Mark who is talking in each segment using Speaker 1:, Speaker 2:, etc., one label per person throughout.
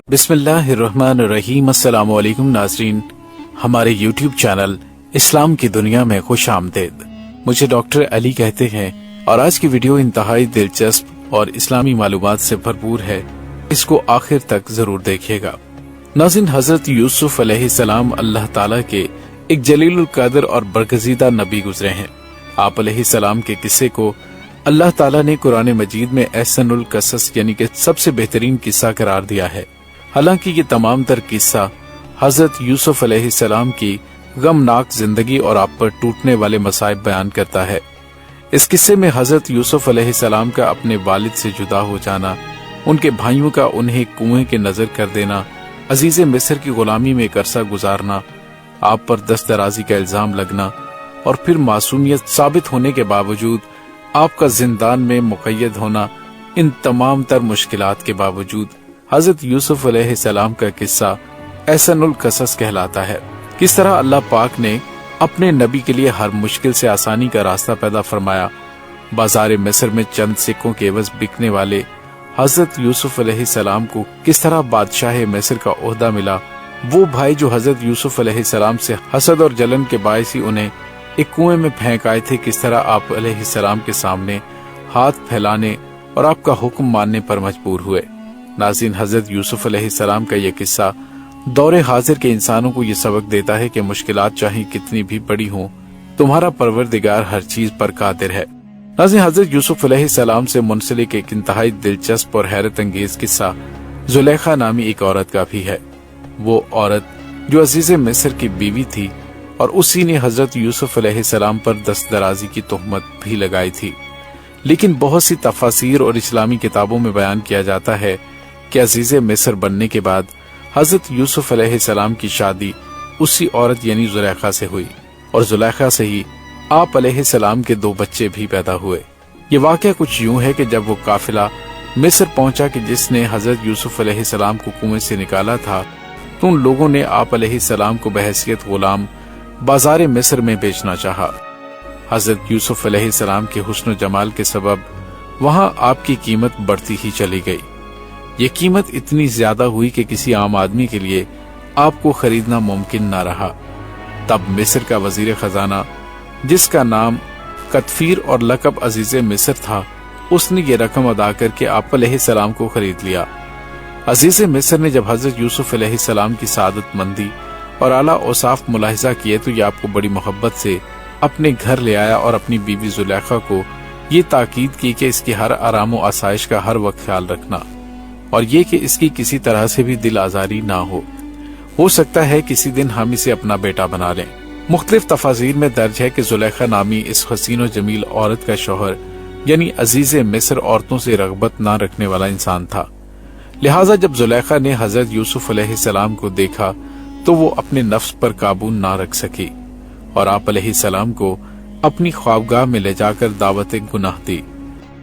Speaker 1: بسم اللہ الرحمن الرحیم۔ السلام علیکم ناظرین، ہمارے یوٹیوب چینل اسلام کی دنیا میں خوش آمدید۔ مجھے ڈاکٹر علی کہتے ہیں اور آج کی ویڈیو انتہائی دلچسپ اور اسلامی معلومات سے بھرپور ہے، اس کو آخر تک ضرور دیکھیے گا۔ ناظرین، حضرت یوسف علیہ السلام اللہ تعالیٰ کے ایک جلیل القدر اور برگزیدہ نبی گزرے ہیں۔ آپ علیہ السلام کے قصے کو اللہ تعالیٰ نے قرآن مجید میں احسن القصص یعنی کہ سب سے بہترین قصہ قرار دیا ہے۔ حالانکہ یہ تمام تر قصہ حضرت یوسف علیہ السلام کی غمناک زندگی اور آپ پر ٹوٹنے والے مصائب بیان کرتا ہے۔ اس قصے میں حضرت یوسف علیہ السلام کا اپنے والد سے جدا ہو جانا، ان کے بھائیوں کا انہیں کنویں کے نظر کر دینا، عزیز مصر کی غلامی میں ایک عرصہ گزارنا، آپ پر دست درازی کا الزام لگنا اور پھر معصومیت ثابت ہونے کے باوجود آپ کا زندان میں مقید ہونا، ان تمام تر مشکلات کے باوجود حضرت یوسف علیہ السلام کا قصہ احسن القصص کہلاتا ہے۔ کس طرح اللہ پاک نے اپنے نبی کے لیے ہر مشکل سے آسانی کا راستہ پیدا فرمایا۔ بازار مصر میں چند سکوں کے عوض بکنے والے حضرت یوسف علیہ السلام کو کس طرح بادشاہ مصر کا عہدہ ملا۔ وہ بھائی جو حضرت یوسف علیہ السلام سے حسد اور جلن کے باعث ہی انہیں ایک کنویں میں پھینک آئے تھے، کس طرح آپ علیہ السلام کے سامنے ہاتھ پھیلانے اور آپ کا حکم ماننے پر مجبور ہوئے۔ ناظرین، حضرت یوسف علیہ السلام کا یہ قصہ دور حاضر کے انسانوں کو یہ سبق دیتا ہے کہ مشکلات چاہے کتنی بھی بڑی ہوں، تمہارا پروردگار ہر چیز پر قادر ہے۔ ناظرین، حضرت یوسف علیہ السلام سے منسلک ایک انتہائی دلچسپ اور حیرت انگیز قصہ زلیخا نامی ایک عورت کا بھی ہے۔ وہ عورت جو عزیز مصر کی بیوی تھی اور اسی نے حضرت یوسف علیہ السلام پر دست درازی کی تہمت بھی لگائی تھی، لیکن بہت سی تفاسیر اور اسلامی کتابوں میں بیان کیا جاتا ہے کہ عزیز مصر بننے کے بعد حضرت یوسف علیہ السلام کی شادی اسی عورت یعنی زلیخا سے ہوئی اور زلیخا سے ہی آپ علیہ السلام کے 2 بچے بھی پیدا ہوئے۔ یہ واقعہ کچھ یوں ہے کہ جب وہ قافلہ مصر پہنچا کہ جس نے حضرت یوسف علیہ السلام کو کنویں سے نکالا تھا، تو ان لوگوں نے آپ علیہ السلام کو بحیثیت غلام بازار مصر میں بیچنا چاہا۔ حضرت یوسف علیہ السلام کے حسن و جمال کے سبب وہاں آپ کی قیمت بڑھتی ہی چلی گئی۔ یہ قیمت اتنی زیادہ ہوئی کہ کسی عام آدمی کے لیے آپ کو خریدنا ممکن نہ رہا۔ تب مصر کا وزیر خزانہ، جس کا نام قطفیر اور لقب عزیز مصر تھا، اس نے یہ رقم ادا کر کے آپ علیہ السلام کو خرید لیا۔ عزیز مصر نے جب حضرت یوسف علیہ السلام کی سعادت مندی اور اعلیٰ اوصاف ملاحظہ کیے تو یہ آپ کو بڑی محبت سے اپنے گھر لے آیا اور اپنی بیوی زلیخا کو یہ تاکید کی کہ اس کی ہر آرام و آسائش کا ہر وقت خیال رکھنا، اور یہ کہ اس کی کسی طرح سے بھی دل آزاری نہ ہو سکتا ہے کسی دن ہم اسے اپنا بیٹا بنا لیں۔ مختلف تفاسیر میں درج ہے کہ زلیخا نامی اس حسین و جمیل عورت کا شوہر یعنی عزیز مصر عورتوں سے رغبت نہ رکھنے والا انسان تھا، لہٰذا جب زلیخا نے حضرت یوسف علیہ السلام کو دیکھا تو وہ اپنے نفس پر قابو نہ رکھ سکی اور آپ علیہ السلام کو اپنی خوابگاہ میں لے جا کر دعوت گناہ دی۔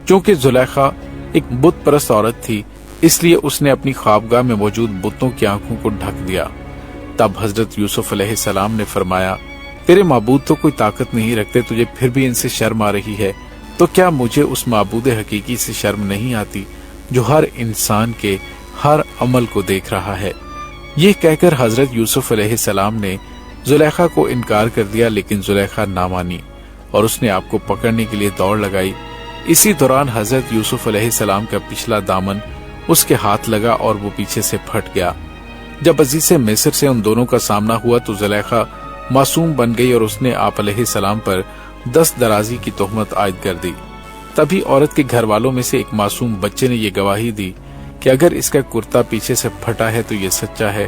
Speaker 1: چونکہ زلیخا ایک بت پرست عورت تھی، اس لیے اس نے اپنی خوابگاہ میں موجود بتوں کی آنکھوں کو ڈھک دیا۔ تب حضرت یوسف علیہ السلام نے فرمایا، تیرے معبود تو کوئی طاقت نہیں رکھتے، تجھے پھر بھی ان سے شرم آ رہی ہے، تو کیا مجھے اس معبود حقیقی سے شرم نہیں آتی جو ہر انسان کے ہر عمل کو دیکھ رہا ہے؟ یہ کہہ کر حضرت یوسف علیہ السلام نے زلیخا کو انکار کر دیا، لیکن زلیخا نہ مانی اور اس نے آپ کو پکڑنے کے لیے دوڑ لگائی۔ اسی دوران حضرت یوسف علیہ السلام کا پچھلا دامن اس کے ہاتھ لگا اور وہ پیچھے سے پھٹ گیا۔ جب عزیز مصر سے ان دونوں کا سامنا ہوا تو زلیخا معصوم بن گئی اور اس نے آپ علیہ السلام پر دست درازی کی تہمت عائد کر دی۔ تبھی عورت کے گھر والوں میں سے ایک معصوم بچے نے یہ گواہی دی کہ اگر اس کا کرتا پیچھے سے پھٹا ہے تو یہ سچا ہے،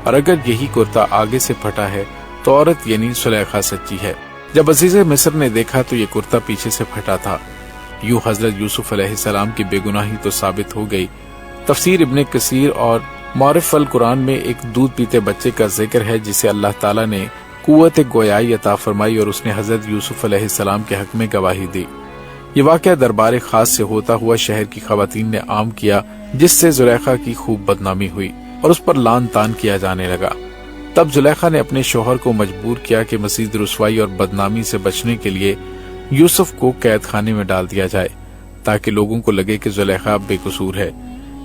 Speaker 1: اور اگر یہی کرتا آگے سے پھٹا ہے تو عورت یعنی زلیخا سچی ہے۔ جب عزیز مصر نے دیکھا تو یہ کرتا پیچھے سے پھٹا تھا۔ یوں حضرت یوسف علیہ السلام کی بے گناہی تو ثابت ہو گئی۔ تفسیر ابن کثیر اور معرف القرآن میں ایک دودھ پیتے بچے کا ذکر ہے جسے اللہ تعالیٰ نے قوت گویائی عطا فرمائی اور اس نے حضرت یوسف علیہ السلام کے حق میں گواہی دی۔ یہ واقعہ دربار خاص سے ہوتا ہوا شہر کی خواتین نے عام کیا، جس سے زلیخا کی خوب بدنامی ہوئی اور اس پر لان تان کیا جانے لگا۔ تب زلیخا نے اپنے شوہر کو مجبور کیا کہ مزید رسوائی اور بدنامی سے بچنے کے لیے یوسف کو قید خانے میں ڈال دیا جائے تاکہ لوگوں کو لگے کہ زلیخا بے قصور ہے۔